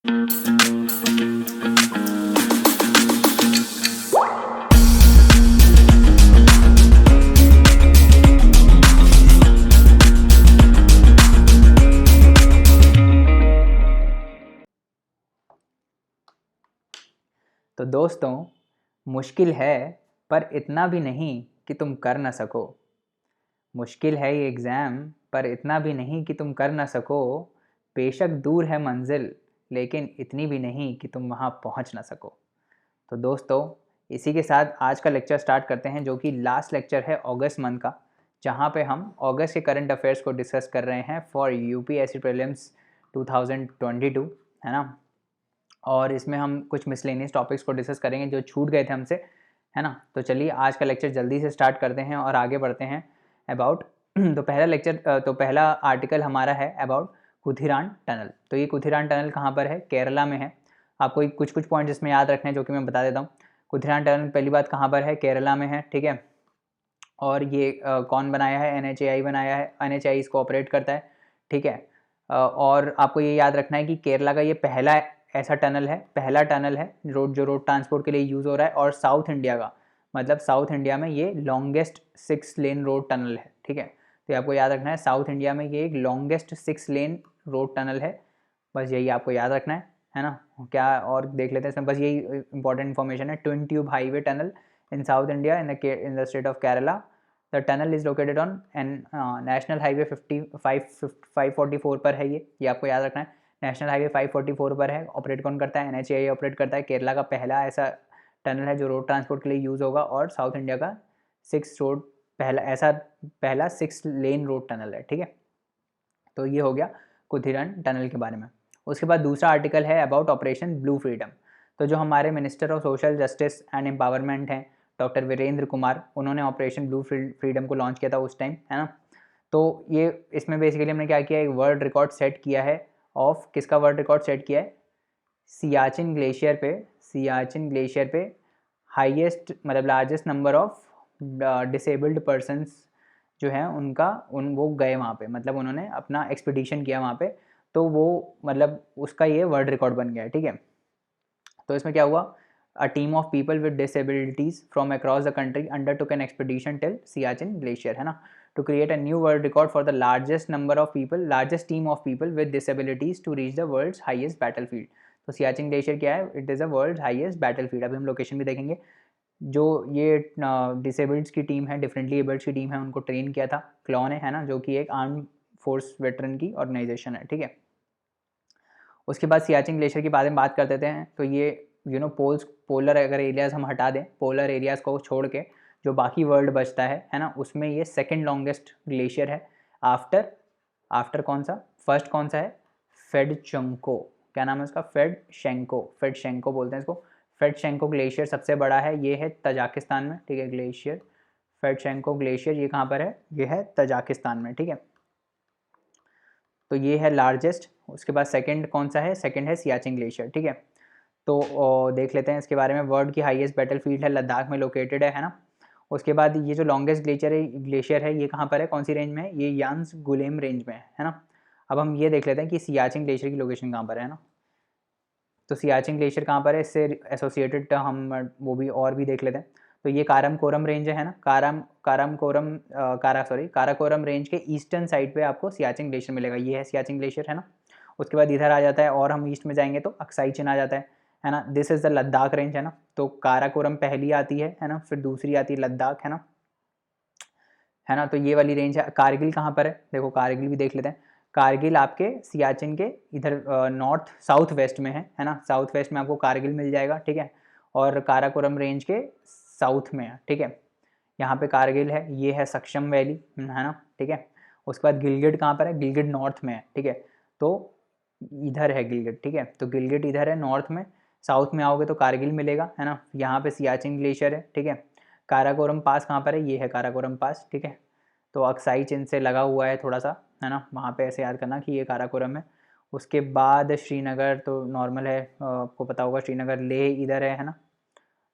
तो दोस्तों, मुश्किल है पर इतना भी नहीं कि तुम कर ना सको। मुश्किल है ये एग्ज़ाम पर इतना भी नहीं कि तुम कर ना सको। बेशक दूर है मंजिल लेकिन इतनी भी नहीं कि तुम वहाँ पहुँच ना सको। तो दोस्तों, इसी के साथ आज का लेक्चर स्टार्ट करते हैं, जो कि लास्ट लेक्चर है अगस्त मंथ का, जहाँ पे हम अगस्त के करंट अफेयर्स को डिस्कस कर रहे हैं फॉर यूपीएससी प्रीलिम्स 2022, है ना। और इसमें हम कुछ मिसलेनियस टॉपिक्स को डिस्कस करेंगे जो छूट गए थे हमसे, है ना। तो चलिए आज का लेक्चर जल्दी से स्टार्ट करते हैं और आगे बढ़ते हैं अबाउट तो पहला आर्टिकल हमारा है अबाउट कुथिरान टनल। तो ये कुथिरान टनल कहाँ पर है? केरला में है। आपको कुछ कुछ पॉइंट्स इसमें याद रखने हैं जो कि मैं बता देता हूँ। कुथिरान टनल पहली बात कहाँ पर है? केरला में है, ठीक है। और ये कौन बनाया है? NHAI बनाया है। NHAI इसको ऑपरेट करता है, ठीक है। और आपको ये याद रखना है कि केरला का ये पहला ऐसा टनल है, पहला टनल है जो रोड ट्रांसपोर्ट के लिए यूज़ हो रहा है। और साउथ इंडिया का, मतलब साउथ इंडिया में ये लॉन्गेस्ट 6 लेन रोड टनल है, ठीक है। तो आपको याद रखना है साउथ इंडिया में ये एक लॉन्गेस्ट 6 लेन रोड टनल है। बस यही आपको याद रखना है ना। क्या और देख लेते हैं इसमें, बस यही इंपॉर्टेंट इन्फॉर्मेशन है। Twin tube highway tunnel in South India in the state of Kerala. The tunnel is located on national highway 544 पर है। ये आपको याद रखना है। नेशनल हाईवे 544 पर है। ऑपरेट कौन करता है? NHAI ऑपरेट करता है। केरला का पहला ऐसा टनल है जो रोड ट्रांसपोर्ट के लिए यूज़ होगा। और साउथ इंडिया का 6 लेन रोड टनल है, ठीक है। तो ये हो गया कुथिरन टनल के बारे में। उसके बाद दूसरा आर्टिकल है अबाउट ऑपरेशन ब्लू फ्रीडम। तो जो हमारे minister of social justice and empowerment हैं डॉक्टर वीरेंद्र कुमार, उन्होंने ऑपरेशन ब्लू फ्रीडम को लॉन्च किया था उस टाइम, है ना। तो ये इसमें बेसिकली हमने क्या किया, एक वर्ल्ड रिकॉर्ड सेट किया है। ऑफ किसका वर्ल्ड रिकॉर्ड सेट किया है? सियाचिन ग्लेशियर पे हाईएस्ट, मतलब largest number of disabled persons जो है वो गए वहाँ पे, मतलब उन्होंने अपना एक्सपीडिशन किया वहाँ पे। तो वो मतलब उसका ये वर्ल्ड रिकॉर्ड बन गया है, ठीक है। तो इसमें क्या हुआ? A team of people with disabilities from across the country undertook an expedition till Siachen glacier, है ना, to create a new world record for the largest team of people with disabilities to reach the world's highest battlefield. तो Siachen glacier क्या है? It is the world highest battlefield. अभी हम location भी देखेंगे। जो ये डिसेबल्ड्स की टीम है, डिफरेंटली एबल्ड्स की टीम है, उनको ट्रेन किया था क्लॉ ने, है ना, जो कि एक आर्म फोर्स वेटरन की ऑर्गेनाइजेशन है, ठीक है। उसके बाद सियाचिन ग्लेशियर के बारे में बात कर देते हैं। तो ये पोलर अगर एरियाज़ हम हटा दें, पोलर एरियाज़ को छोड़ के जो बाकी वर्ल्ड बचता है ना, उसमें ये सेकेंड लॉन्गेस्ट ग्लेशियर है। आफ्टर कौन सा? फर्स्ट कौन सा है? फेडचंको। क्या नाम है उसका? फेडशेंको बोलते हैं इसको। फेडशेंको ग्लेशियर सबसे बड़ा है, ये है तजाकिस्तान में, ठीक है। ग्लेशियर फेडशेंको ग्लेशियर ये कहाँ पर है? ये है तजाकिस्तान में, ठीक है। तो ये है लार्जेस्ट। उसके बाद सेकंड कौन सा है? सेकंड है सियाचिन ग्लेशियर, ठीक है। तो देख लेते हैं इसके बारे में। वर्ल्ड की हाईएस्ट बैटलफील्ड है, लद्दाख में लोकेटेड है ना। उसके बाद ये जो लॉन्गेस्ट ग्लेशियर है ये कहाँ पर है? कौन सी रेंज में है? ये यांस गुलेम रेंज में है ना। अब हम ये देख लेते हैं कि सियाचिन ग्लेशियर की लोकेशन कहाँ पर है ना। तो सियाचिन ग्लेशियर कहाँ पर है? इससे एसोसिएटेड हम वो भी और भी देख लेते हैं। तो ये काराकोरम रेंज है ना। काराकोरम रेंज के ईस्टर्न साइड पे आपको सियाचिन ग्लेशियर मिलेगा। ये है सियाचिन ग्लेशियर, है ना। उसके बाद इधर आ जाता है और हम ईस्ट में जाएंगे तो अक्साई चिन आ जाता है ना। This is the Ladakh range, है ना। तो काराकोरम पहली आती है ना, फिर दूसरी आती है लद्दाख, है ना। तो ये वाली रेंज है। कारगिल कहाँ पर है? देखो कारगिल भी देख लेते हैं। कारगिल आपके सियाचिन के इधर नॉर्थ साउथ वेस्ट में है ना। साउथ वेस्ट में आपको कारगिल मिल जाएगा, ठीक है। और काराकोरम रेंज के साउथ में है, ठीक है। यहाँ पे कारगिल है, ये है सक्षम वैली, है ना, ठीक है। उसके बाद गिलगिट कहाँ पर है? गिलगिट नॉर्थ में है, ठीक है। तो इधर है गिलगिट, ठीक है। तो गिलगिट इधर है नॉर्थ में। साउथ में आओगे तो कारगिल मिलेगा, है ना। यहाँ पे सियाचिन ग्लेशियर है, ठीक है। काराकोरम पास कहाँ पर है? ये है काराकोरम पास, ठीक है। तो अक्साई चिन से लगा हुआ है थोड़ा सा, है ना। वहाँ पे ऐसे याद करना कि ये काराकोरम है। उसके बाद श्रीनगर तो नॉर्मल है, आपको पता होगा श्रीनगर। लेह इधर है ना।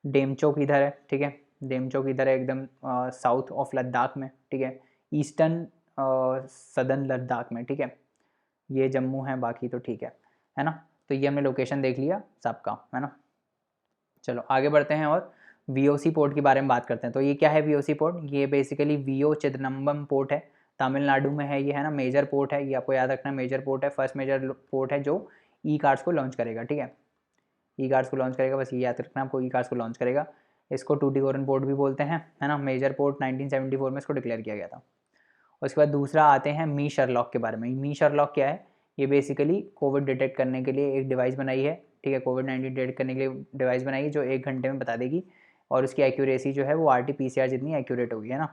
डेमचोक इधर है, ठीक है। डेमचोक इधर है एकदम साउथ ऑफ लद्दाख में, ठीक है। ईस्टर्न सदर्न लद्दाख में, ठीक है। ये जम्मू है, बाकी तो ठीक है ना। तो ये हमने लोकेशन देख लिया सबका, है ना। चलो आगे बढ़ते हैं और VOC पोर्ट के बारे में बात करते हैं। तो ये क्या है VOC पोर्ट? ये बेसिकली VO चिदम्बरम पोर्ट है, तमिलनाडु में है ये, है ना। मेजर पोर्ट है ये, आपको याद रखना मेजर पोर्ट है, फर्स्ट मेजर पोर्ट है जो ई कार्ड्स को लॉन्च करेगा, ठीक है। ई कार्ड्स को लॉन्च करेगा, बस ये याद रखना आपको, ई कार्ड्स को लॉन्च करेगा। इसको टूटिकोरिन पोर्ट भी बोलते हैं, है ना। मेजर पोर्ट 1974 में इसको डिक्लेयर किया गया था। उसके बाद दूसरा आते हैं मी शर्लॉक के बारे में। मी शर्लॉक क्या है? ये बेसिकली कोविड डिटेक्ट करने के लिए एक डिवाइस बनाई है, ठीक है। कोविड-19 डिटेक्ट करने के लिए डिवाइस बनाई है जो 1 घंटे में बता देगी, और उसकी एक्यूरेसी जो है वो RT-PCR जितनी एक्यूरेट होगी, है ना।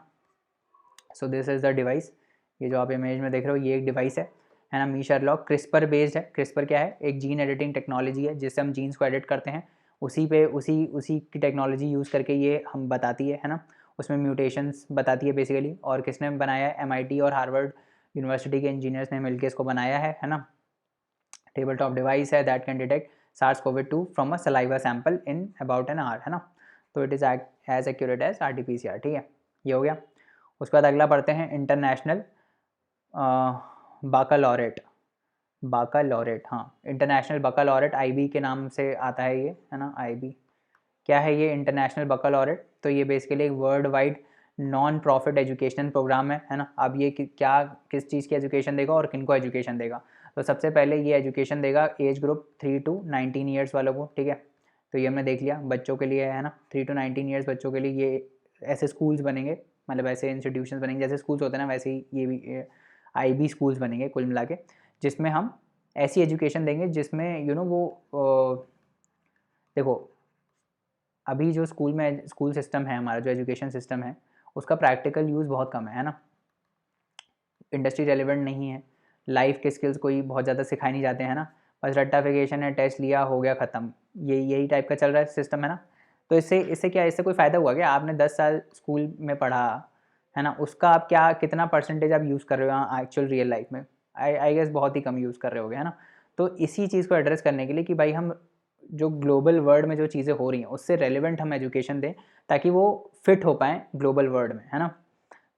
So this is the device, ये जो आप इमेज में देख रहे हो ये एक डिवाइस है ना। मी शर्लॉक क्रिस्पर बेस्ड है। क्रिस्पर क्या है? एक जीन एडिटिंग टेक्नोलॉजी है जिससे हम जीन्स को एडिट करते हैं, उसी की टेक्नोलॉजी यूज़ करके ये हम बताती है ना। उसमें म्यूटेशंस बताती है बेसिकली, और किसने बनाया है? MIT और हार्वर्ड यूनिवर्सिटी के इंजीनियर्स ने मिलकर इसको बनाया है ना। टेबल टॉप डिवाइस है that can detect SARS-CoV-2 from a saliva sample in about an hour, है ना। तो it is as accurate as RT-PCR, ठीक है। ये हो गया। उसके बाद अगला पढ़ते हैं इंटरनेशनल बाकालॉरेट, हाँ, इंटरनेशनल बाकालॉरेट IB के नाम से आता है ये, है ना। IB क्या है? ये इंटरनेशनल बाकालॉरेट, तो ये बेसिकली एक world wide non profit education program है ना। अब ये क्या किस चीज़ की एजुकेशन देगा और किन को एजुकेशन देगा? तो सबसे पहले ये एजुकेशन देगा एज ग्रुप 3 to 19 ईयर्स वालों को, ठीक है। तो ये हमने देख लिया बच्चों के लिए, है ना। 3 to 19 ईयर्स बच्चों के लिए ये ऐसे स्कूल्स बनेंगे, मतलब ऐसे इंस्टीट्यूशंस बनेंगे जैसे स्कूल्स होते हैं ना, वैसे ही ये भी IB स्कूल्स बनेंगे कुल मिला के, जिसमें हम ऐसी एजुकेशन देंगे जिसमें वो देखो, अभी जो स्कूल सिस्टम है हमारा, जो एजुकेशन सिस्टम है, उसका प्रैक्टिकल यूज़ बहुत कम है ना। इंडस्ट्री रेलिवेंट नहीं है, लाइफ के स्किल्स कोई बहुत ज़्यादा सिखाए नहीं जाते हैं ना। बस रट्टाफिकेशन है, टेस्ट लिया, हो गया, ख़त्म, यही टाइप का चल रहा है सिस्टम, है ना। तो इससे कोई फ़ायदा हुआ क्या? आपने 10 साल स्कूल में पढ़ा, है ना, उसका आप कितना परसेंटेज आप यूज़ कर रहे हो एक्चुअल रियल लाइफ में? आई गेस बहुत ही कम यूज़ कर रहे होगे, है ना। तो इसी चीज़ को एड्रेस करने के लिए कि भाई हम जो ग्लोबल वर्ल्ड में जो चीज़ें हो रही हैं उससे रेलिवेंट हम एजुकेशन दें, ताकि वो फिट हो पाएँ ग्लोबल वर्ल्ड में, है ना।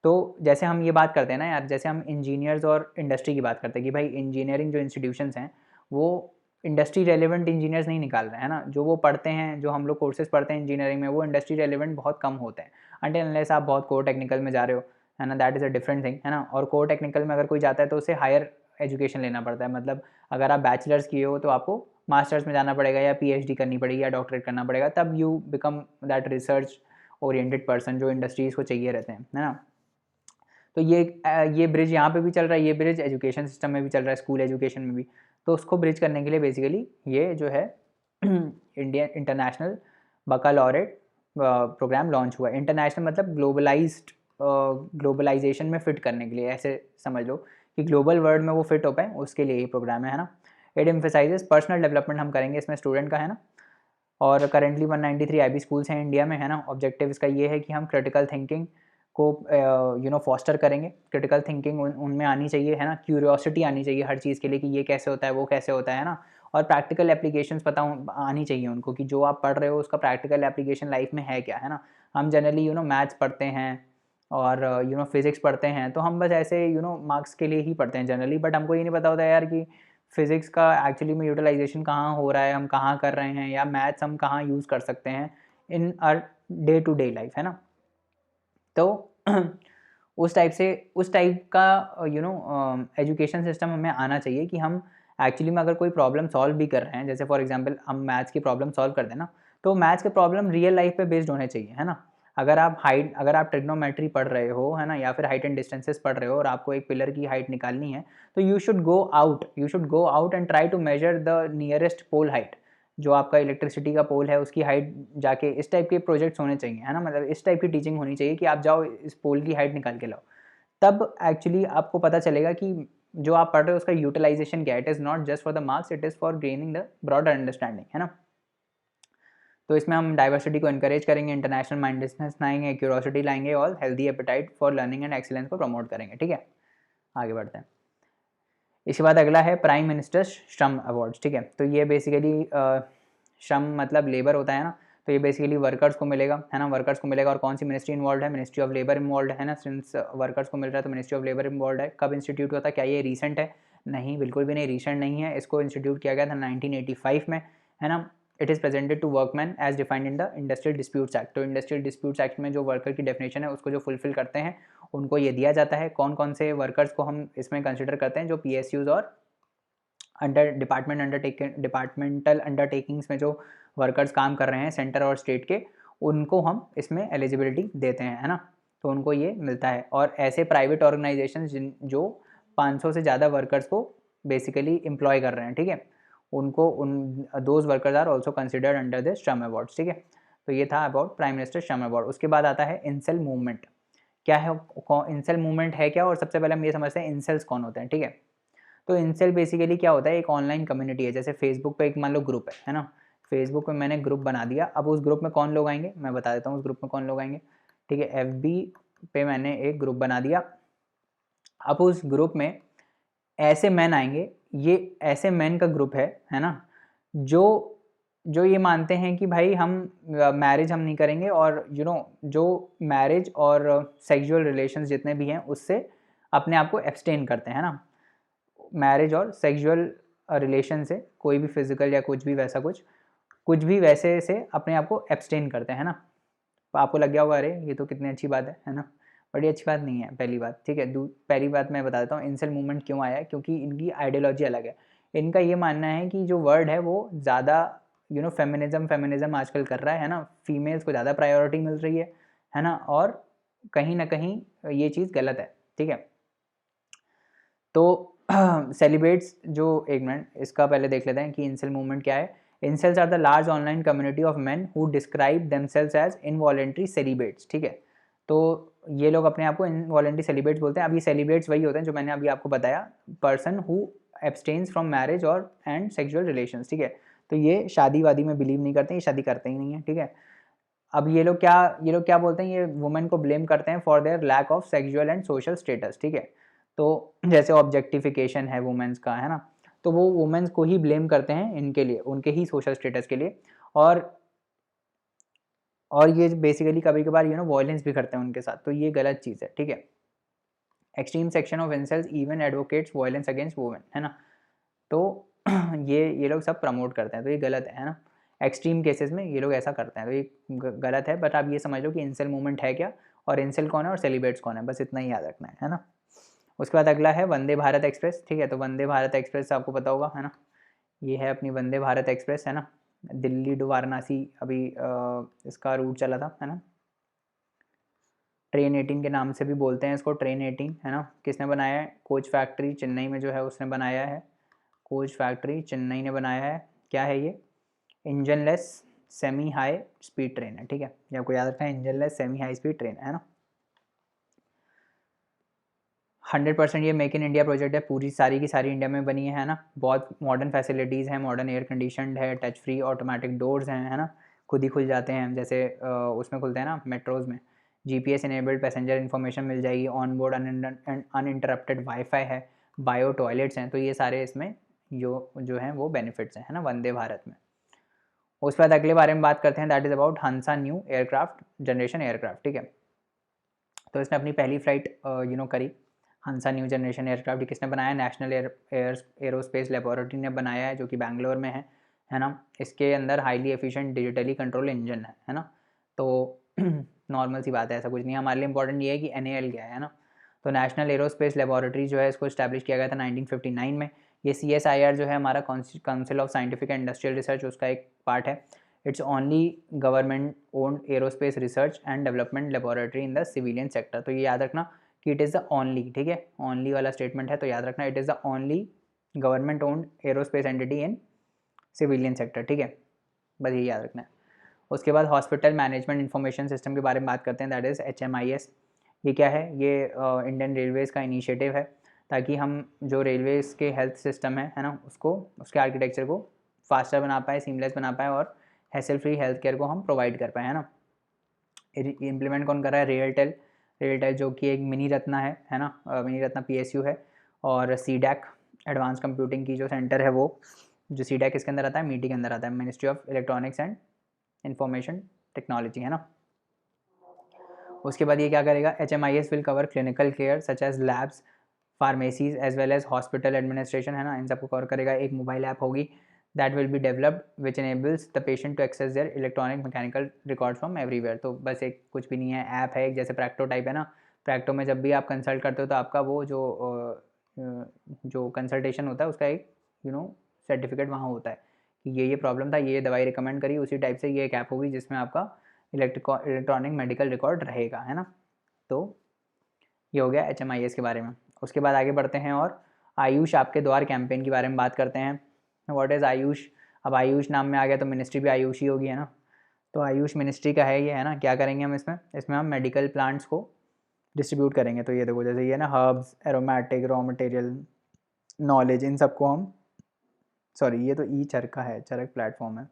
तो जैसे हम ये बात करते हैं ना यार, जैसे हम इंजीनियर्स और इंडस्ट्री की बात करते हैं कि भाई इंजीनियरिंग जो इंस्टीट्यूशंस हैं वो इंडस्ट्री रेलिवेंट इंजीनियर्स नहीं निकाल रहे हैं ना। जो वो पढ़ते हैं, जो हम लोग कोर्सेज पढ़ते हैं इंजीनियरिंग में, वो इंडस्ट्री रेलिवेंट बहुत कम होते हैं, अनटिल अनलेस आप बहुत कोर टेक्निकल में जा रहे हो, है ना। That is a different thing, है ना। और कोर टेक्निकल में अगर कोई जाता है तो उसे हायर एजुकेशन लेना पड़ता है, मतलब अगर आप बैचलर्स किए हो तो आपको मास्टर्स में जाना पड़ेगा, या PhD करनी पड़ेगी, या डॉक्टरेट करना पड़ेगा, तब you become that research oriented person जो इंडस्ट्रीज़ को चाहिए रहते हैं, है ना। तो ये ब्रिज यहाँ पे भी चल रहा है, ये ब्रिज एजुकेशन सिस्टम में भी चल रहा है, स्कूल एजुकेशन में भी। तो उसको ब्रिज करने के लिए बेसिकली ये जो है इंडियन इंटरनेशनल बकालॉरेट प्रोग्राम लॉन्च हुआ है। इंटरनेशनल मतलब ग्लोबलाइजेशन में फ़िट करने के लिए, ऐसे समझ लो कि ग्लोबल वर्ल्ड में वो फिट हो पाए, उसके लिए ये प्रोग्राम है ना। इट एम्फेसाइजेस पर्सनल डेवलपमेंट हम करेंगे इसमें स्टूडेंट का, है ना। और करेंटली 193 IB स्कूल्स हैं इंडिया में, है ना। ऑब्जेक्टिव इसका ये है कि हम क्रिटिकल थिंकिंग को फॉस्टर करेंगे। क्रिटिकल थिंकिंग उनमें आनी चाहिए, है ना। क्यूरियोसिटी आनी चाहिए हर चीज़ के लिए कि ये कैसे होता है, वो कैसे होता है ना। और प्रैक्टिकल एप्लीकेशंस पता आनी चाहिए उनको कि जो आप पढ़ रहे हो उसका प्रैक्टिकल एप्लीकेशन लाइफ में है क्या, है ना। हम जनरली मैथ्स पढ़ते हैं और फिज़िक्स पढ़ते हैं, तो हम बस ऐसे मार्क्स के लिए ही पढ़ते हैं जनरली, बट हमको ये नहीं पता होता यार कि फ़िज़िक्स का एक्चुअली में यूटिलाइजेशन कहाँ हो रहा है, हम कहाँ कर रहे हैं, या मैथ्स हम कहाँ यूज़ कर सकते हैं in our day to day life, है ना। तो उस टाइप का एजुकेशन सिस्टम हमें आना चाहिए कि हम एक्चुअली में अगर कोई प्रॉब्लम सॉल्व भी कर रहे हैं, जैसे फॉर एग्जांपल हम मैथ्स की प्रॉब्लम सॉल्व कर दें ना, तो मैथ्स के प्रॉब्लम रियल लाइफ पे बेस्ड होने चाहिए, है ना। अगर आप ट्रिग्नोमेट्री पढ़ रहे हो, है ना, या फिर हाइट एंड डिस्टेंसेस पढ़ रहे हो और आपको एक पिलर की हाइट निकालनी है, तो you should go out and try to measure the nearest pole height, जो आपका इलेक्ट्रिसिटी का पोल है उसकी हाइट जाके, इस टाइप के प्रोजेक्ट्स होने चाहिए, है ना। मतलब इस टाइप की टीचिंग होनी चाहिए कि आप जाओ इस पोल की हाइट निकाल के लाओ, तब एक्चुअली आपको पता चलेगा कि जो आप पढ़ रहे हो उसका यूटिलाइजेशन क्या है। It is not just for the marks, it is for gaining the broader understanding, है ना। तो इसमें हम डाइवर्सिटी को इनकरेज करेंगे, इंटरनेशनल माइंडनेस लाएंगे, क्यूरोसिटी लाएंगे, और healthy apatite for learning and excellence को प्रमोट करेंगे, ठीक है। आगे बढ़ते हैं। इसके बाद अगला है प्राइम मिनिस्टर श्रम अवार्ड्स, ठीक है। तो ये बेसिकली श्रम मतलब लेबर होता है ना, तो ये बेसिकली वर्कर्स को मिलेगा, है ना। वर्कर्स को मिलेगा, और कौन सी मिनिस्ट्री इन्वॉल्व है? मिनिस्ट्री ऑफ लेबर इन्वॉल्व है ना। सिंस वर्कर्स को मिल रहा है तो मिनिस्ट्री ऑफ लेबर इन्वॉल्व है। कब इंस्टीट्यूट होता है, क्या ये रिसेंट है? नहीं, बिल्कुल भी नहीं, रिसेंट नहीं है। इसको इंस्टीट्यूट किया गया था 1985 में, है ना। It is presented to workman as defined in the industrial disputes act. तो इंडस्ट्रियल डिस्प्यूट्स एक्ट में जो वर्कर की डेफिनेशन है उसको जो फुलफिल करते हैं उनको ये दिया जाता है। कौन कौन से वर्कर्स को हम इसमें कंसिडर करते हैं, जो PSUs और डिपार्टमेंटल अंडरटेकिंग्स में जो वर्कर्स काम कर रहे हैं सेंटर और स्टेट के, उनको हम इसमें एलिजिबिलिटी देते हैं, है ना। तो उनको ये मिलता है। और ऐसे प्राइवेट ऑर्गेनाइजेशंस जो 500 से ज़्यादा वर्कर्स को बेसिकली एम्प्लॉय कर रहे हैं, ठीक है, उनको those workers are also considered under this Shram awards, ठीक है। तो ये था about prime minister Shram award. उसके बाद आता है इंसेल मूवमेंट। क्या है इंसेल मूवमेंट, है क्या? और सबसे पहले हम ये समझते हैं इंसेल्स कौन होते हैं, ठीक है। तो इंसेल बेसिकली क्या होता है, एक ऑनलाइन कम्युनिटी है। जैसे फेसबुक पे एक मान लो ग्रुप है ना। फेसबुक पे मैंने ग्रुप बना दिया। अब उस ग्रुप में कौन लोग आएंगे, मैं बता देता हूँ उस ग्रुप में कौन लोग आएंगे, ठीक है। FB पे मैंने एक ग्रुप बना दिया। अब उस ग्रुप में ऐसे मैन आएंगे, ये ऐसे मैन का ग्रुप है ना, जो जो ये मानते हैं कि भाई हम मैरिज हम नहीं करेंगे, और जो मैरिज और सेक्सुअल रिलेशंस जितने भी हैं उससे अपने आप को एब्सटेन करते हैं ना। मैरिज और सेक्सुअल रिलेशन से, कोई भी फिजिकल या कुछ भी वैसा कुछ भी वैसे से अपने आप को एब्सटेन करते हैं ना। तो आपको लग गया होगा अरे ये तो कितनी अच्छी बात है ना। बड़ी अच्छी बात नहीं है, पहली बात, ठीक है। पहली बात मैं बता देता हूँ इंसेल मूवमेंट क्यों आया है, क्योंकि इनकी आइडियोलॉजी अलग है। इनका ये मानना है कि जो वर्ड है वो ज़्यादा फेमिनिज्म आजकल कर रहा है ना, फीमेल्स को ज़्यादा प्रायोरिटी मिल रही है ना, और कहीं ना कहीं ये चीज़ गलत है, ठीक है। तो सेलिब्रेट्स जो, एक मिनट इसका पहले देख लेते हैं कि इंसेल मूवमेंट क्या है। Incels are the large online community of men who describe themselves as involuntary celibates, ठीक है। तो ये लोग अपने आप को इनवॉलेंट्री सेलिब्रेट्स बोलते हैं। अब ये सेलिब्रेट्स वही होते हैं जो मैंने अभी आपको बताया, person who abstains from marriage और एंड सेक्सुअल रिलेशंस, ठीक है। तो ये शादी वादी में बिलीव नहीं करते हैं, ये शादी करते ही नहीं है, ठीक है। अब ये लोग क्या बोलते हैं, ये वुमेन को ब्लेम करते हैं for their lack of sexual and social status, ठीक है। तो जैसे ऑब्जेक्टिफिकेशन है वुमेन्स का, है ना, तो वो वुमेन्स को ही ब्लेम करते हैं इनके लिए, उनके ही सोशल स्टेटस के लिए। और ये बेसिकली कभी कभार वायलेंस भी करते हैं उनके साथ, तो ये गलत चीज़ है, ठीक है। Extreme section of इंसेल्स even advocates violence against women, है ना। तो ये लोग सब प्रमोट करते हैं, तो ये गलत है ना। एक्सट्रीम केसेस में ये लोग ऐसा करते हैं, तो ये गलत है। बट आप ये समझ लो कि इंसेल मूवमेंट है क्या, और इंसेल कौन है, और सेलिब्रेट्स कौन है, बस इतना ही याद रखना है ना। उसके बाद अगला है वंदे भारत एक्सप्रेस, ठीक है। तो वंदे भारत एक्सप्रेस आपको पता होगा, है ना। ये है अपनी वंदे भारत एक्सप्रेस, है ना। दिल्ली टू वाराणसी अभी इसका रूट चला था, है ना। ट्रेन 18 के नाम से भी बोलते हैं इसको, ट्रेन 18, है ना। किसने बनाया है, कोच फैक्ट्री चेन्नई में जो है उसने बनाया है। कोच फैक्ट्री चेन्नई ने बनाया है। क्या है ये, engineless semi high speed train है, ठीक है। ये आपको याद रखना है, engineless semi high speed train है ना। 100% ये मेक इन इंडिया प्रोजेक्ट है, पूरी सारी की सारी इंडिया में बनी है ना। बहुत मॉडर्न फैसिलिटीज़ हैं, मॉडर्न एयर कंडीशनड है, टच फ्री ऑटोमेटिक डोर्स हैं, है ना, खुद ही खुल जाते हैं। जैसे उसमें खुलते हैं ना मेट्रोज़ में। GPS इनेबल्ड पैसेंजर इन्फॉर्मेशन मिल जाएगी, ऑन बोर्ड अनइंटरप्टेड वाईफाई है, बायो टॉयलेट्स हैं। तो ये सारे इसमें जो हैं वो बेनिफिट्स हैं, है ना, वंदे भारत में। उसके बाद अगले बारे में बात करते हैं, that is about Hansa new aircraft generation aircraft, ठीक है। तो इसने अपनी पहली फ्लाइट करी। हंसा न्यू जनरेशन एयरक्राफ्ट किसने बनाया, नेशनल एरोस्पेस लेबोरेटरी ने बनाया है, जो कि बैंगलोर में है ना। इसके अंदर highly efficient digitally control engine है ना। तो नॉर्मल सी बात है, ऐसा कुछ नहीं है। हमारे लिए इंपॉर्टेंट ये है कि NAL क्या है ना। तो नेशनल एरोस्पेस लेबोरेटरी जो है इसको इस्टेब्लिश किया गया था 1959 में। ये CSIR जो है हमारा council of scientific and industrial research, उसका एक पार्ट है। It's only government owned aerospace research and development laboratory in the civilian sector. तो ये याद रखना कि इट इज़ द ओनली, ठीक है, ओनली वाला स्टेटमेंट है, तो याद रखना it is the only government owned aerospace entity in civilian sector, ठीक है, बस ये याद रखना है। उसके बाद हॉस्पिटल मैनेजमेंट इंफॉर्मेशन सिस्टम के बारे में बात करते हैं, दैट इज़ HMIS। ये क्या है, ये इंडियन रेलवेज़ का इनिशिएटिव है, ताकि हम जो रेलवेज़ के हेल्थ सिस्टम है ना, उसको, उसके आर्किटेक्चर को फास्टर बना पाए, सीमलेस बना पाए, और हैसल फ्री हेल्थ केयर को हम प्रोवाइड कर पाए, है ना। इम्प्लीमेंट कौन कर रहा है, रेलटेल जो कि एक मिनी रत्ना है ना, मिनी रत्ना PSU है। और CDAC एडवांस कंप्यूटिंग की जो सेंटर है वो, जो CDAC किसके अंदर आता है, MITI के अंदर आता है, ministry of electronics and information technology, है ना। उसके बाद ये क्या करेगा, HMIS will cover clinical care such as labs, pharmacies as well as hospital administration, है ना, इन सबको कवर करेगा। एक मोबाइल ऐप होगी that will be developed which enables the patient to access their electronic mechanical record from everywhere. तो बस एक कुछ भी नहीं है, ऐप है एक, जैसे प्रैक्टो टाइप है ना। प्रैक्टो में जब भी आप कंसल्ट करते हो तो आपका वो जो कंसल्टेशन होता है उसका एक सर्टिफिकेट वहाँ होता है कि ये प्रॉब्लम था, ये दवाई रिकमेंड करी। उसी टाइप से ये एक ऐप होगी जिसमें आपका इलेक्ट्रॉनिक मेडिकल रिकॉर्ड रहेगा, है ना। तो ये हो गया HMIS के बारे में। उसके बाद आगे बढ़ते हैं और आयुष आपके द्वार कैंपेन के बारे में बात करते हैं। What is Ayush? अब आयुष नाम में आ गया तो मिनिस्ट्री भी आयुष ही होगी, है ना। तो आयुष मिनिस्ट्री का है ये, है ना। क्या करेंगे हम इसमें हम मेडिकल प्लांट्स को डिस्ट्रीब्यूट करेंगे। तो ये देखो जैसे ये ना herbs, aromatic, raw material, knowledge, इन सबको हम सॉरी ये तो ई चरक का है, चरक प्लेटफॉर्म है,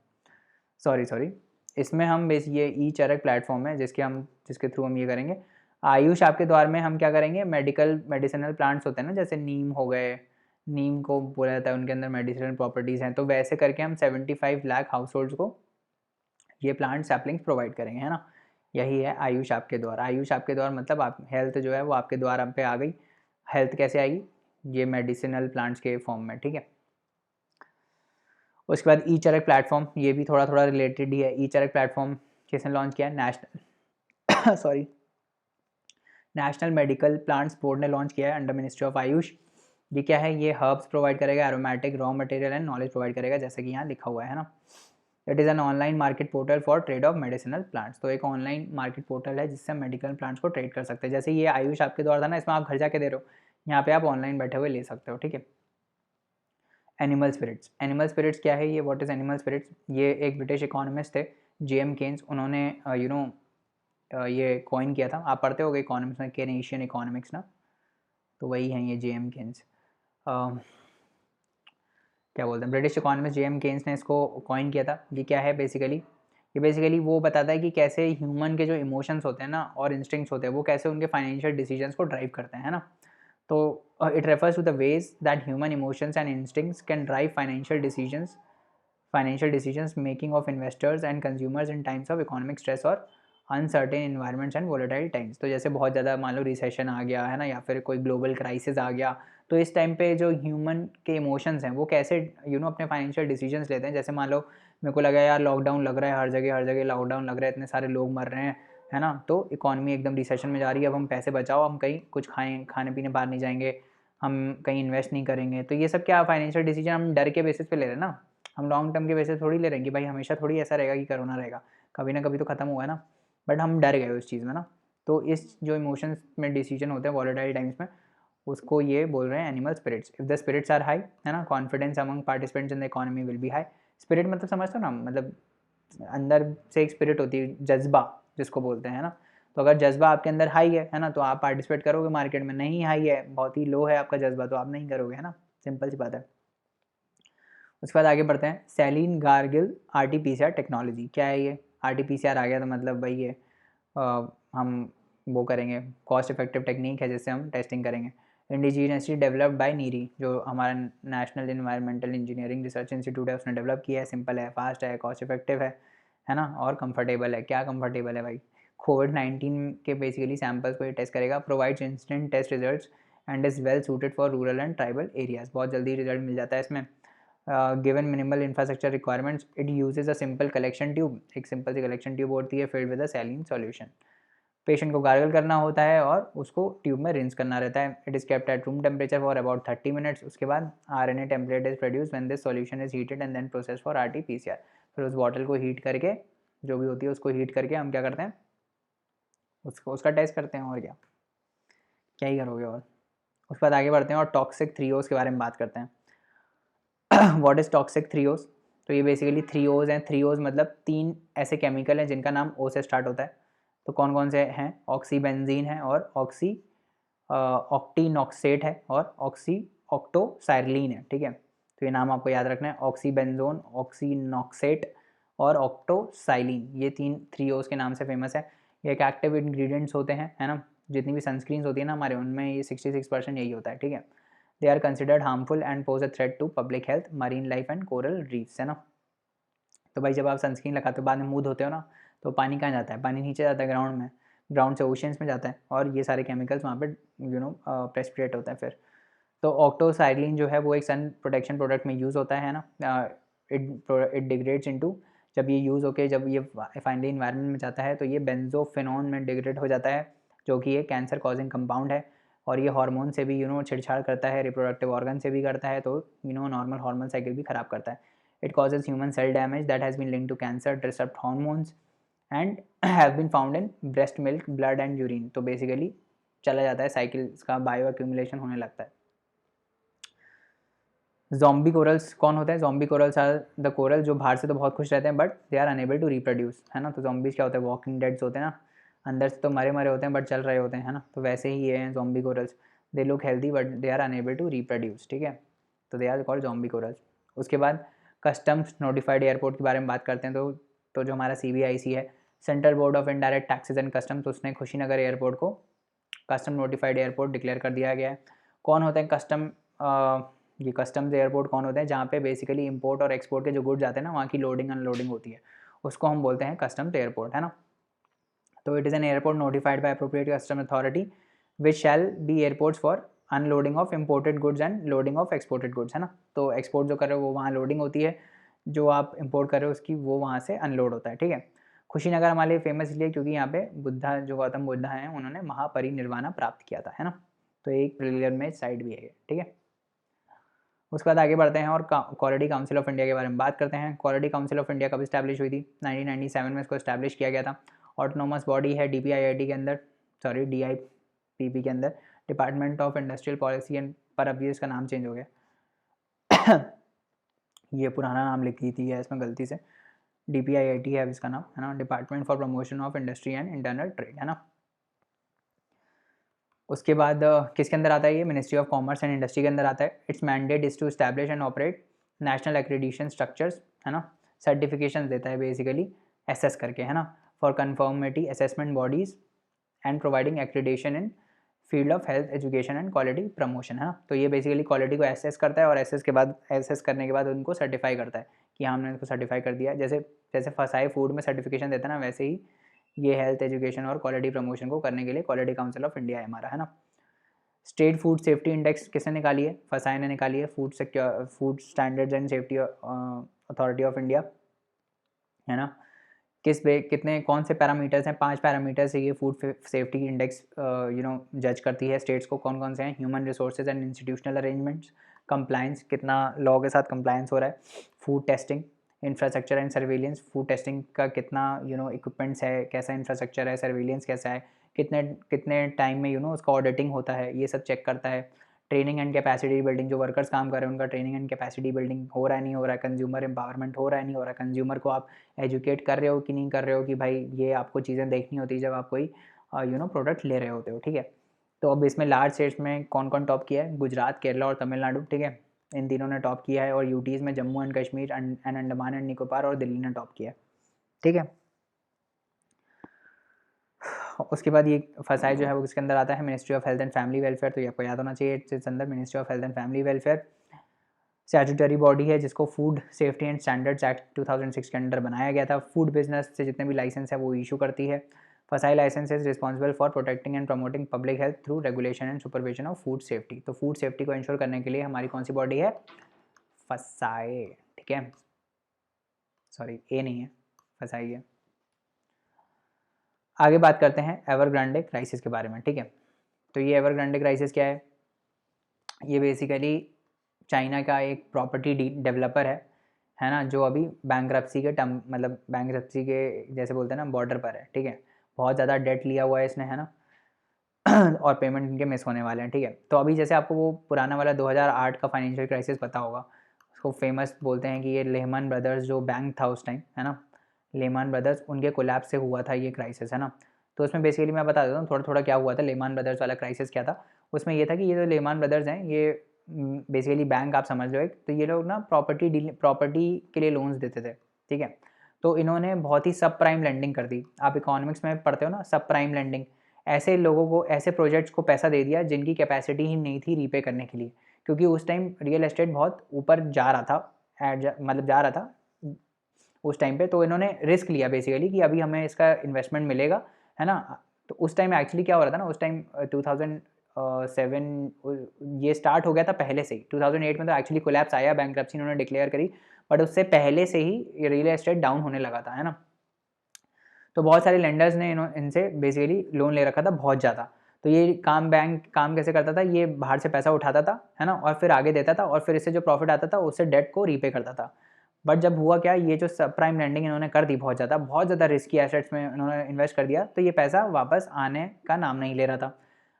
सॉरी इसमें हम ये ई चरक प्लेटफॉर्म है जिसके थ्रू हम ये करेंगे। आयुष आपके द्वार में हम क्या करेंगे, मेडिसिनल प्लांट्स होते हैं ना, जैसे नीम हो गए, नीम को बोला जाता है उनके अंदर मेडिसिनल प्रॉपर्टीज़ हैं, तो वैसे करके हम 75 लाख हाउस होल्ड्स को ये प्लांट सैपलिंग्स प्रोवाइड करेंगे, है ना। यही है आयुष आपके द्वार। आयुष आपके द्वार मतलब आप हेल्थ जो है वो आपके द्वार पे आ गई। हेल्थ कैसे आएगी? ये मेडिसिनल प्लांट्स के फॉर्म में, ठीक है। उसके बाद ई चरक प्लेटफॉर्म, ये भी थोड़ा थोड़ा रिलेटेड ही है। ई चरक प्लेटफॉर्म किसने लॉन्च किया? नेशनल मेडिकल प्लांट्स बोर्ड ने लॉन्च किया है अंडर मिनिस्ट्री ऑफ आयुष। ये क्या है? ये हर्ब्स प्रोवाइड करेगा, aromatic, raw material and knowledge provide करेगा, जैसे कि यहाँ लिखा हुआ है ना। It is an online market portal for trade off medicinal plants. तो एक ऑनलाइन मार्केट पोर्टल है जिससे हम मेडिकल प्लांट्स को ट्रेड कर सकते हैं। जैसे ये आयुष आपके द्वार था ना, इसमें आप घर जाके दे रहे हो, यहाँ पे आप ऑनलाइन बैठे हुए ले सकते हो, ठीक है। एनिमल स्पिरिट्स, एनिमल स्पिरिट्स क्या है ये? What is animal spirits? ये एक ब्रिटिश इकोनॉमिस्ट थे JM केन्स, उन्होंने ये कॉइन किया था। आप पढ़ते होगे इकोनॉमिक्स में, केनेशियन इकोनॉमिक्स ना, तो वही हैं ये JM केन्स। क्या बोलते हैं, ब्रिटिश इकोनॉमिस्ट JM केन्स ने इसको कॉइन किया था। ये क्या है बेसिकली? ये बेसिकली वो बताता है कि कैसे ह्यूमन के जो इमोशंस होते हैं ना और इंस्टिंक्ट्स होते हैं वो कैसे उनके फाइनेंशियल डिसीजंस को ड्राइव करते हैं, है ना। तो it refers to the ways that human emotions and instincts can drive financial decisions making of investors and consumers in times of economic stress और uncertain environments and volatile times. तो जैसे बहुत ज़्यादा मान लो रिसेशन आ गया है ना, या फिर कोई ग्लोबल क्राइसिस आ गया, तो इस टाइम पे जो ह्यूमन के इमोशंस हैं वो कैसे अपने फाइनेंशियल डिसीजंस लेते हैं। जैसे मान लो मेरे को लगा यार लॉकडाउन लग रहा है, हर जगह लॉकडाउन लग रहा है, इतने सारे लोग मर रहे हैं, है ना, तो इकॉनमी एकदम रिसेशन में जा रही है, अब हम पैसे बचाओ, हम कहीं कुछ खाने पीने बाहर नहीं जाएंगे, हम कहीं इन्वेस्ट नहीं करेंगे। तो ये सब क्या फाइनेंशियल डिसीजन हम डर के बेसिस पे ले रहे हैं ना, हम लॉन्ग टर्म के बेसिस थोड़ी ले रहे हैं कि भाई हमेशा थोड़ी ऐसा रहेगा कि कोरोना रहेगा, कभी ना कभी तो खत्म हुआ है ना, बट हम डर गए उस चीज़ में ना। तो इस जो इमोशंस में डिसीजन होते हैं वॉलेटाइल टाइम्स में, उसको ये बोल रहे हैं animal spirits. If the spirits are high, है ना, confidence among participants in the economy will be high. Spirit मतलब समझते हो ना, मतलब अंदर से एक स्पिरिट होती है, जज्बा जिसको बोलते हैं ना। तो अगर जज्बा आपके अंदर हाई है ना, तो आप पार्टिसिपेट करोगे मार्केट में। नहीं हाई है, बहुत ही लो है आपका जज्बा, तो आप नहीं करोगे, है ना, सिंपल सी बात है। उसके बाद आगे बढ़ते हैं। सैलिन गार्गिल RT-PCR टेक्नोलॉजी, क्या है ये? RT-PCR आ गया तो मतलब भाई ये हम वो करेंगे, कॉस्ट इफेक्टिव टेक्निक है जिससे हम टेस्टिंग करेंगे। इंडिजीनियसली डेवलप्ड बाय नीरी, जो हमारा national environmental engineering research institute है, उसने डेवलप किया है। सिंपल है, फास्ट है, कॉस्ट इफेक्टिव है ना, और कंफर्टेबल है। क्या कंफर्टेबल है भाई? कोविड-19 के बेसिकली सैम्पल्स को ये टेस्ट करेगा, provides instant test results and is well suited for rural and tribal areas. बहुत जल्दी रिजल्ट मिल जाता है इसमें। Given minimal infrastructure requirements, it uses a simple collection tube, एक सिंपल सी कलेक्शन ट्यूब होती है filled with a saline solution. Patient को गार्गल करना होता है और उसको ट्यूब में रिंस करना रहता है। It is kept at room temperature for about 30 minutes. उसके बाद RNA template is produce when this solution is heated and then process for RT-PCR। फिर उस बॉटल को हीट करके, जो भी होती है उसको हीट करके हम क्या करते हैं, उसका टेस्ट करते हैं। और क्या ही करोगे। और उसके बाद आगे बढ़ते हैं और टॉक्सिक 3Os के बारे में बात करते हैं। What is toxic 3Os? तो ये बेसिकली 3Os हैं। 3Os मतलब 3 ऐसे केमिकल हैं जिनका नाम O से स्टार्ट होता है। तो कौन कौन से हैं? ऑक्सीबेंजीन है और ऑक्टीनॉक्सेट है और ऑक्सीऑक्टोसाइक्लिन है, ठीक है। तो ये नाम आपको याद रखना है, ऑक्सीबेंजोन, ऑक्सीनॉक्सेट और ऑक्टोसाइलिन। ये 3Os के नाम से फेमस है। ये एक एक्टिव इंग्रेडिएंट्स होते हैं, है ना। जितनी भी सनस्क्रीन्स होती है ना हमारे, उनमें ये 66% यही होता है, ठीक है। They are considered harmful and pose a threat to public health, marine life and coral reefs, है ना। तो भाई जब आप सनस्क्रीन लगाते हो बाद में मुँह धोते हो ना, तो पानी कहाँ जाता है? पानी नीचे जाता है ग्राउंड में, ग्राउंड से ओशंस में जाता है और ये सारे केमिकल्स वहाँ पे प्रेसिपिटेट होते हैं फिर। तो ऑक्टोसाइक्लिन जो है वो एक सन प्रोटेक्शन प्रोडक्ट में यूज़ होता है ना, इट डिग्रेड्स इनटू, जब ये यूज़ होके जब ये फाइनली इन्वायरमेंट में जाता है तो ये बेंजोफिनोन में डिग्रेड हो जाता है, जो कि ये कैंसर कॉजिंग कंपाउंड है। और ये हार्मोन से भी छेड़छाड़ करता है, रिप्रोडक्टिव ऑर्गन से भी करता है, तो नॉर्मल हार्मोन साइकिल भी ख़राब करता है। It causes human cell damage that has been linked to cancer, disrupt hormones and have been found in breast milk, blood and urine. तो बेसिकली चला जाता है साइकिल का, बायो एक्यूमुलेशन होने लगता है। ज़ॉम्बी कोरल्स कौन होता है? Zombie corals are the coral जो बाहर से तो बहुत खुश रहते हैं but they are unable to reproduce, है ना। तो ज़ॉम्बीज़ क्या होता है? वॉकिंग डेड्स होते हैं ना, अंदर से तो मरे मरे होते हैं बट चल रहे होते हैं, है ना। तो वैसे ही ये हैं zombie corals, they look healthy but they are unable to reproduce, ठीक है। तो they are called zombie corals. उसके बाद कस्टम्स नोटिफाइड एयरपोर्ट के बारे में बात करते हैं। तो जो हमारा CBIC है, central board of indirect taxes and customs, उसने कुशीनगर एयरपोर्ट को कस्टम नोटिफाइड एयरपोर्ट डिक्लेयर कर दिया गया है। कौन होते हैं कस्टम? ये कस्टम्स एयरपोर्ट कौन होते हैं? जहाँ पे बेसिकली इंपोर्ट और एक्सपोर्ट के जो गुड्स आते हैं ना, वहाँ की लोडिंग अनलोडिंग होती है, उसको हम बोलते हैं कस्टम्स एयरपोर्ट, है ना। तो it is an airport notified by appropriate custom authority which shall be airports for unloading of imported goods and loading of exported goods, है ना। तो एक्सपोर्ट जो कर रहे हो वो वहाँ लोडिंग होती है, जो आप इम्पोर्ट कर रहे हो उसकी वो वहाँ से अनलोड होता है, ठीक है। कुशीनगर हमारे लिए फेमस इसलिए क्योंकि यहाँ पे बुद्धा, जो गौतम बुद्धा हैं, उन्होंने महापरिनिर्वाण प्राप्त किया था, है ना। तो एक पिलग्रिमेज साइट भी है, ठीक है। उसके बाद आगे बढ़ते हैं और क्वालिटी काउंसिल ऑफ इंडिया के बारे में बात करते हैं। क्वालिटी काउंसिल ऑफ इंडिया कब इस्टेब्लिश हुई थी? 1997 में इसको इस्टेब्लिश किया गया था। ऑटोनोमस बॉडी है DPIIT के अंदर, सॉरी DIPP के अंदर, department of industrial policy and, पर अब ये इसका नाम चेंज हो गया ये पुराना नाम लिख दी थी है इसमें गलती से, DPIIT है अब इसका नाम, है ना, department for promotion of industry and internal trade, है ना। उसके बाद किसके अंदर आता है ये? Ministry of commerce and industry के अंदर आता है। Its mandate is to establish and operate national accreditation structures, है ना। सर्टिफिकेशन देता है बेसिकली एसेस करके, है ना, for conformity assessment bodies and providing accreditation in field of health education and quality promotion, है ना। तो ये बेसिकली क्वालिटी को एसेस करता है और एसेस करने के बाद उनको सर्टिफाई करता है कि हाँ, हमने इसको सर्टिफाई कर दिया। जैसे जैसे फसाई फूड में सर्टिफिकेशन देता है ना, वैसे ही ये हेल्थ एजुकेशन और क्वालिटी प्रमोशन को करने के लिए क्वालिटी काउंसिल ऑफ इंडिया है हमारा, है ना। स्टेट फूड सेफ्टी इंडेक्स किसने निकाली है? फसाई ने निकाली है, food standards and safety authority of India, है ना। कितने कौन से पैरामीटर्स हैं? 5 पैरामीटर से ये फूड सेफ्टी इंडेक्स जज करती है स्टेट्स को। कौन कौन से हैं? Human resources and institutional arrangements, compliance, कितना लॉ के साथ कंप्लायंस हो रहा है, food testing, infrastructure and surveillance, food testing का कितना इक्विपमेंट्स है, कैसा इंफ्रास्ट्रक्चर है, सर्विलेंस कैसा है, कितने कितने टाइम में उसका ऑडिटिंग होता है, ये सब चेक करता है। ट्रेनिंग एंड कैपेसिटी बिल्डिंग, जो वर्कर्स काम कर रहे हैं उनका ट्रेनिंग एंड कैपेसिटी बिल्डिंग हो रहा है नहीं हो रहा है, कंज्यूमर एम्पावरमेंट हो रहा है नहीं हो रहा है, कंज्यूमर को आप एजुकेट कर रहे हो कि नहीं कर रहे हो कि भाई ये आपको चीज़ें देखनी होती है जब आप कोई प्रोडक्ट ले रहे होते हो, ठीक है। तो अब इसमें लार्ज स्टेट्स में कौन कौन टॉप किया है? गुजरात, केरला और तमिलनाडु, ठीक है, इन तीनों ने टॉप किया है। और यूटीज़ में Jammu and Kashmir and Andaman and Nicobar और दिल्ली ने टॉप किया है, ठीक है। उसके बाद ये फसाई जो है वो किसके अंदर आता है? Ministry of health and family welfare, तो ये आपको याद होना चाहिए। इस अंदर ministry of health and family welfare statutory body है जिसको food safety and standards act 2006 के अंडर बनाया गया था। फूड बिजनेस से जितने भी लाइसेंस है वो इशू करती है। FSSAI licence is responsible for protecting and promoting public health through regulation and supervision of food safety. तो फूड सेफ्टी को इंश्योर करने के लिए हमारी कौन सी बॉडी है? फसाई, ठीक है, सॉरी ए नहीं है, फसाई है। आगे बात करते हैं एवरग्रांडे क्राइसिस के बारे में, ठीक है। तो ये एवरग्रांडे क्राइसिस क्या है? ये बेसिकली चाइना का एक प्रॉपर्टी डेवलपर है ना, जो अभी बैंक्रप्सी के टर्म, मतलब बैंक्रप्सी के जैसे बोलते हैं ना, बॉर्डर पर है, ठीक है। बहुत ज़्यादा डेट लिया हुआ है इसने, है ना और पेमेंट इनके मिस होने वाले हैं, ठीक है। तो अभी जैसे आपको वो पुराना वाला 2008 का फाइनेंशियल क्राइसिस पता होगा, उसको फेमस बोलते हैं कि ये लेहमन ब्रदर्स जो बैंक था उस टाइम, है ना, लेहमन ब्रदर्स, उनके कोलैप्स से हुआ था ये क्राइसिस, है ना। तो उसमें बेसिकली मैं बता देता हूँ थोड़ा थोड़ा क्या हुआ था। लेहमन ब्रदर्स वाला क्राइसिस क्या था? उसमें ये था कि ये जो लेहमन ब्रदर्स हैं, ये बेसिकली बैंक आप समझ लो एक, तो ये लोग ना प्रॉपर्टी के लिए लोन्स देते थे, ठीक है। तो इन्होंने बहुत ही सब प्राइम लैंडिंग कर दी। आप इकोनॉमिक्स में पढ़ते हो ना, सब प्राइम लैंडिंग। ऐसे लोगों को, ऐसे प्रोजेक्ट्स को पैसा दे दिया जिनकी कैपेसिटी ही नहीं थी रीपे करने के लिए, क्योंकि उस टाइम रियल एस्टेट बहुत ऊपर जा रहा था, मतलब जा रहा था उस टाइम पे। तो इन्होंने रिस्क लिया बेसिकली कि अभी हमें इसका इन्वेस्टमेंट मिलेगा, है ना। तो उस टाइम एक्चुअली क्या हो रहा था ना, उस टाइम 2007 ये स्टार्ट हो गया था पहले से ही। 2008 में तो एक्चुअली कोलैप्स आया, बैंक्रप्सी इन्होंने डिक्लेयर करी, बट उससे पहले से ही रियल एस्टेट डाउन होने लगा था, है ना। तो बहुत सारे लेंडर्स ने इनसे बेसिकली लोन ले रखा था बहुत ज़्यादा। तो ये बैंक काम कैसे करता था, ये बाहर से पैसा उठाता था, है ना, और फिर आगे देता था, और फिर इससे जो प्रॉफिट आता था उससे डेट को रीपे करता था। बट जब हुआ क्या, ये जो सब प्राइम लैंडिंग इन्होंने कर दी बहुत ज़्यादा रिस्की एसेट्स में इन्होंने इन्वेस्ट कर दिया, तो ये पैसा वापस आने का नाम नहीं ले रहा था।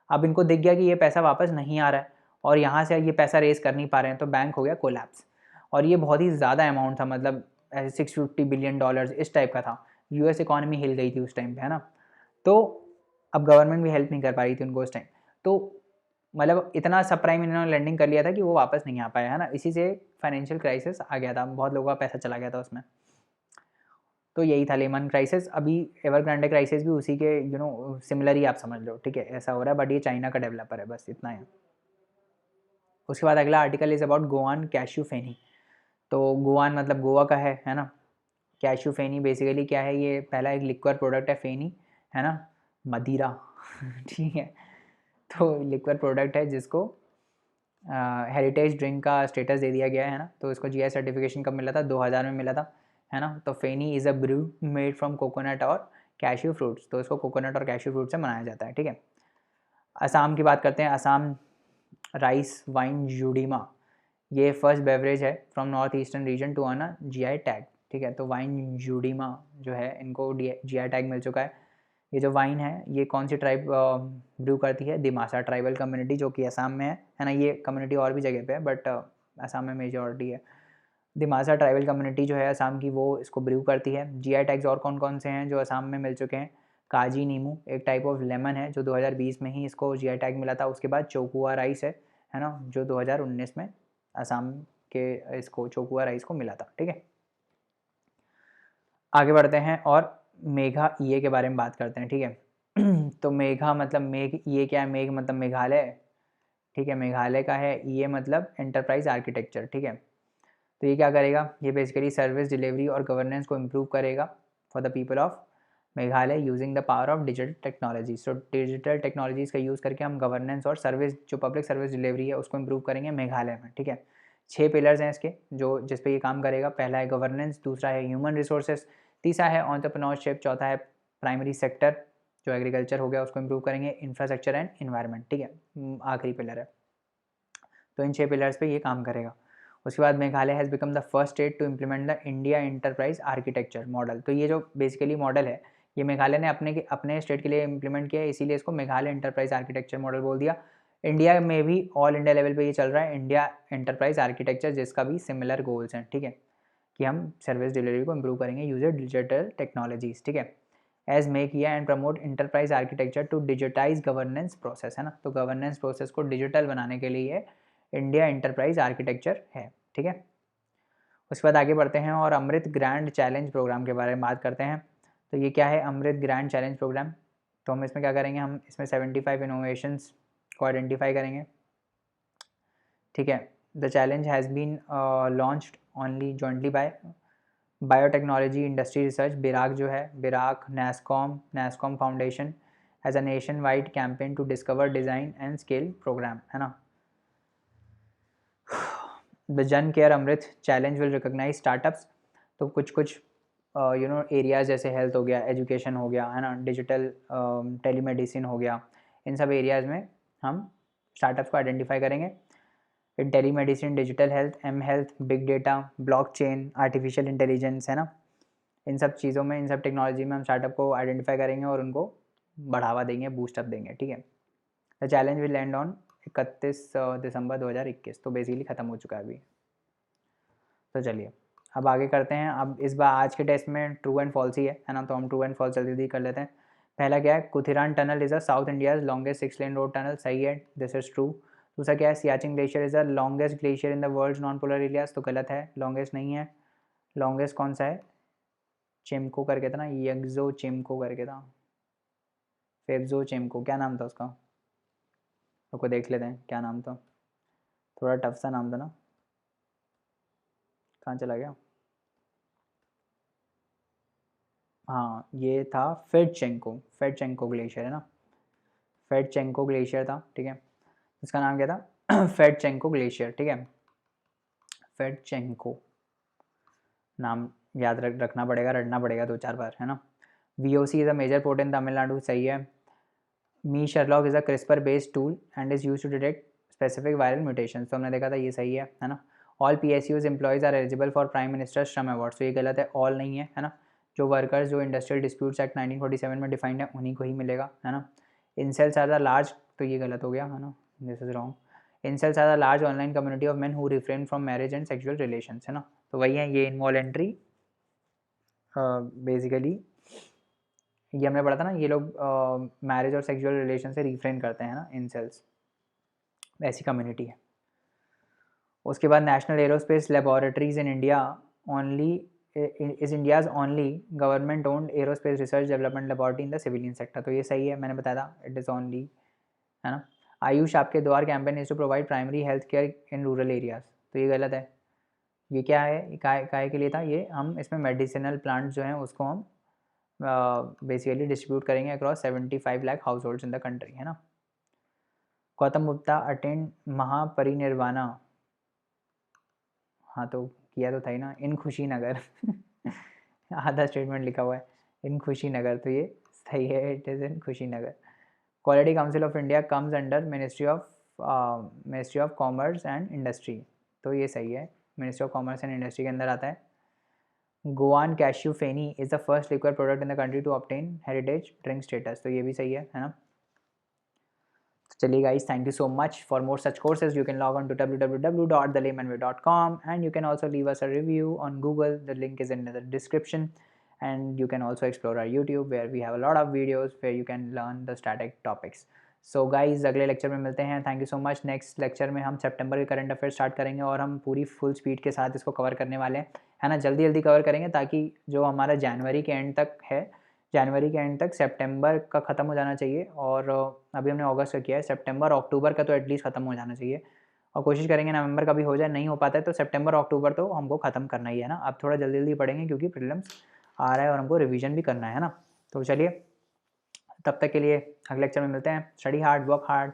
अब इनको दिख गया कि ये पैसा वापस नहीं आ रहा है और यहाँ से ये पैसा रेज कर नहीं पा रहे हैं, तो बैंक हो गया कोलैप्स। और ये बहुत ही ज़्यादा अमाउंट था, मतलब ऐसे 650 बिलियन डॉलर्स इस टाइप का था। यूएस इकॉनमी हिल गई थी उस टाइम पे, है ना। तो अब गवर्नमेंट भी हेल्प नहीं कर पा रही थी उनको उस टाइम। तो मतलब इतना सब प्राइम इन्होंने लैंडिंग कर लिया था कि वो वापस नहीं आ पाया, है ना। इसी से फाइनेंशियल क्राइसिस आ गया था, बहुत लोगों का पैसा चला गया था उसमें। तो यही था लेमन क्राइसिस। अभी एवरग्रांडे क्राइसिस भी उसी के सिमिलर ही आप समझ लो, ठीक है, ऐसा हो रहा है, बट ये चाइना का डेवलपर है, बस इतना है। उसके बाद अगला आर्टिकल इज़ अबाउट गोवान कैश्यू फेनी। तो गोवान मतलब गोवा का है ना। कैश्यू फेनी बेसिकली क्या है, ये पहला एक लिक्विड प्रोडक्ट है फेनी, है ना, मदिरा ठीक है। तो लिक्विड प्रोडक्ट है जिसको हेरिटेज ड्रिंक का स्टेटस दे दिया गया है ना। तो इसको जीआई सर्टिफिकेशन कब मिला था, 2000 में मिला था, है ना। तो feni is a brew made from coconut और कैश्यू फ्रूट्स। तो इसको कोकोनट और कैश्यू फ्रूट से बनाया जाता है, ठीक है। असम की बात करते हैं। असम राइस वाइन जुडीमा, ये फर्स्ट बेवरेज है from north eastern region to आना जीआई टैग, ठीक है। तो वाइन जुडीमा जो है इनको जीआई टैग मिल चुका है। ये जो वाइन है ये कौन सी ट्राइब ब्रू करती है, दिमासा ट्राइबल कम्युनिटी जो कि असम में है ना। ये कम्युनिटी और भी जगह पे है बट असम में मेजॉरिटी है। दिमासा ट्राइबल कम्युनिटी जो है असम की, वो इसको ब्रू करती है। जीआई टैग्स और कौन कौन से हैं जो असम में मिल चुके हैं, काजी नीमू एक टाइप ऑफ लेमन है जो 2020 में ही इसको जीआई टैग मिला था। उसके बाद चोकुआ राइस है ना, जो 2019 में असम के इसको चोकुआ राइस को मिला था, ठीक है। आगे बढ़ते हैं और मेघा ईए के बारे में बात करते हैं, ठीक है। तो मेघा मतलब मेघ, ये क्या है, मेघ मतलब मेघालय, ठीक है, मेघालय का है। ईए मतलब एंटरप्राइज आर्किटेक्चर, ठीक है। तो ये क्या करेगा, ये बेसिकली सर्विस डिलीवरी और गवर्नेंस को इम्प्रूव करेगा for the people of Meghalaya using the power of digital technology. So digital technologies का यूज़ करके हम गवर्नेंस और सर्विस, जो पब्लिक सर्विस डिलीवरी है, उसको इम्प्रूव करेंगे मेघालय में, ठीक है। 6 पिलर्स हैं इसके जो जिस पे ये काम करेगा। पहला है गवर्नेंस, दूसरा है ह्यूमन रिसोर्सेज, तीसरा है एंटरप्रेन्योरशिप, चौथा है प्राइमरी सेक्टर जो एग्रीकल्चर हो गया उसको इम्प्रूव करेंगे, इंफ्रास्ट्रक्चर एंड इन्वायरमेंट, ठीक है, आखिरी पिलर है। तो इन 6 पिलर्स पे ये काम करेगा। उसके बाद Meghalaya has become the first state to implement the India enterprise architecture model. तो ये जो बेसिकली मॉडल है ये मेघालय ने अपने स्टेट के लिए इम्प्लीमेंट किया है, इसीलिए इसको मेघालय इंटरप्राइज आर्किटेक्चर मॉडल बोल दिया। इंडिया में भी ऑल इंडिया लेवल पे ये चल रहा है, इंडिया एंटरप्राइज आर्किटेक्चर, जिसका भी सिमिलर गोल्स हैं, ठीक है, कि हम सर्विस डिलीवरी को इम्प्रूव करेंगे यूजर डिजिटल टेक्नोलॉजीज, ठीक है। एज मेक किया and promote enterprise architecture to digitise governance process, है ना। तो गवर्नेंस प्रोसेस को डिजिटल बनाने के लिए इंडिया इंटरप्राइज आर्किटेक्चर है, ठीक है। उसके बाद आगे बढ़ते हैं और अमृत ग्रैंड चैलेंज प्रोग्राम के बारे में बात करते हैं। तो ये क्या है अमृत ग्रैंड चैलेंज प्रोग्राम। तो हम इसमें क्या करेंगे, हम इसमें 75 इनोवेशंस को आइडेंटिफाई करेंगे, ठीक है। The challenge has been launched only jointly by biotechnology industry research, BIRAC जो है, BIRAC NASSCOM foundation as a nation wide campaign to discover design and scale programme, है ना। The Jan care Amrit challenge will recognise startups. तो कुछ areas जैसे health हो गया, education हो गया, है ना, डिजिटल टेलीमेडिसिन हो गया, इन सब एरियाज़ में हम स्टार्टअप्स को आइडेंटिफाई करेंगे। In telemedicine, digital health, M health, big data, blockchain, artificial intelligence, है ना, इन सब चीज़ों में, इन सब टेक्नोलॉजी में हम स्टार्टअप को आइडेंटिफाई करेंगे और उनको बढ़ावा देंगे, बूस्टअप देंगे, ठीक है। The challenge will land on 31 दिसंबर 2021। तो बेसिकली ख़त्म हो चुका है अभी। तो चलिए अब आगे करते हैं। अब इस बार आज के टेस्ट में ट्रू एंड फॉल्स ही है ना, तो हम ट्रू एंड फॉल्स जल्दी जल्दी कर लेते हैं। पहला क्या है, Kuthiran tunnel is a south India's longest 6 lane road tunnel, सही है, दिस इज ट्रू। दूसरा क्या है, Siachen glacier is the longest glacier in the world non polar areas, तो गलत है, लॉन्गेस्ट नहीं है। लॉन्गेस्ट कौन सा है, चिमको करके था ना, यग्जो चिमको करके था, फेब्जो चिमको, क्या नाम था उसका, उसको देख लेते हैं क्या नाम था, थोड़ा टफ सा नाम था ना, कहाँ चला गया। हाँ ये था फेडचेंको ग्लेशियर, है ना, फेडचेंको ग्लेशियर था, ठीक है। इसका नाम क्या था? फेडचेंको ग्लेशियर, ठीक है, फेडचेंको नाम याद रखना पड़ेगा, रटना पड़ेगा 2-4 बार, है ना। VOC is a major port in Tamil Nadu, सही है। Mi Sherlock is a CRISPR based tool and is use to detect specific viral mutation, तो हमने देखा था, ये सही है ना। All PSUs employees are eligible for prime minister Shram award, तो ये गलत है, ऑल नहीं है ना। जो वर्कर्स जो इंडस्ट्रियल डिस्प्यूट्स एक्ट 1947 में डिफाइंड है उन्हीं को ही मिलेगा, है ना। इंसेल्स आर द लार्ज, तो ये गलत हो गया, है ना, this is wrong. Incels are the large online community of men who refrain from marriage and sexual relations, है ना। तो वही है ये इनवॉलेंट्री, बेसिकली ये हमने पढ़ा था ना, ये लोग मैरिज और सेक्सुअल रिलेशन से रिफ्रेन करते हैं ना, इंसेल्स, ऐसी कम्युनिटी है। उसके बाद national aerospace laboratories in India only is India's only government owned aerospace research development laboratory in the civilian sector, तो ये सही है, मैंने बताया था, इट इज़ ओनली, है ना। Ayush Aapke Dwar campaign is to provide primary health care in rural areas, तो ये गलत है। ये क्या है, काय के लिए था ये, हम इसमें मेडिसिनल प्लांट जो हैं उसको हम बेसिकली डिस्ट्रीब्यूट करेंगे across 75 lakh house holds in the country, है ना। गौतम गुप्ता अटेंड महापरिनिर्वाणा, हाँ तो किया तो था ही ना, इन खुशी नगर आधा स्टेटमेंट लिखा हुआ है इन खुशी नगर, तो ये सही है, it is in Khushi Nagar. Quality council of India comes under ministry of commerce and industry, तो ये सही है, ministry of commerce and industry के अंदर आता है। Goan cashew feni is the first liquid product in the country to obtain heritage drink status, तो ये भी सही है ना। चलिए guys, thank you so much. For more such courses you can log on to www.thelaymanway.com and you can also leave us a review on Google, the link is in the description, and you can also explore our YouTube where we have a lot of videos where you can learn the static topics. So guys, अगले lecture में मिलते हैं, thank you so much. Next lecture में हम सितंबर के current affair start करेंगे और हम पूरी फुल स्पीड के साथ इसको कवर करने वाले हैं, है ना, जल्दी जल्दी कवर करेंगे ताकि जो हमारा जनवरी के एंड तक है, जनवरी के एंड तक सितंबर का ख़त्म हो जाना चाहिए, और अभी हमने अगस्त का किया है, सितंबर अक्टूबर का तो एटलीस्ट ख़त्म हो जाना चाहिए, और कोशिश करेंगे नवंबर का भी हो जाए, नहीं हो पाता है तो सितंबर अक्टूबर तो हमको ख़त्म करना ही है ना। अब थोड़ा जल्दी जल्दी पढ़ेंगे क्योंकि प्रीलिम्स आ रहा है और हमको रिवीजन भी करना है ना। तो चलिए तब तक के लिए अगले लेक्चर में मिलते हैं। Study hard, work hard,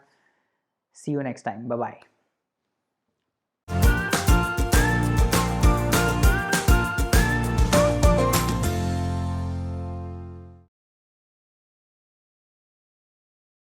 see you next time, bye bye.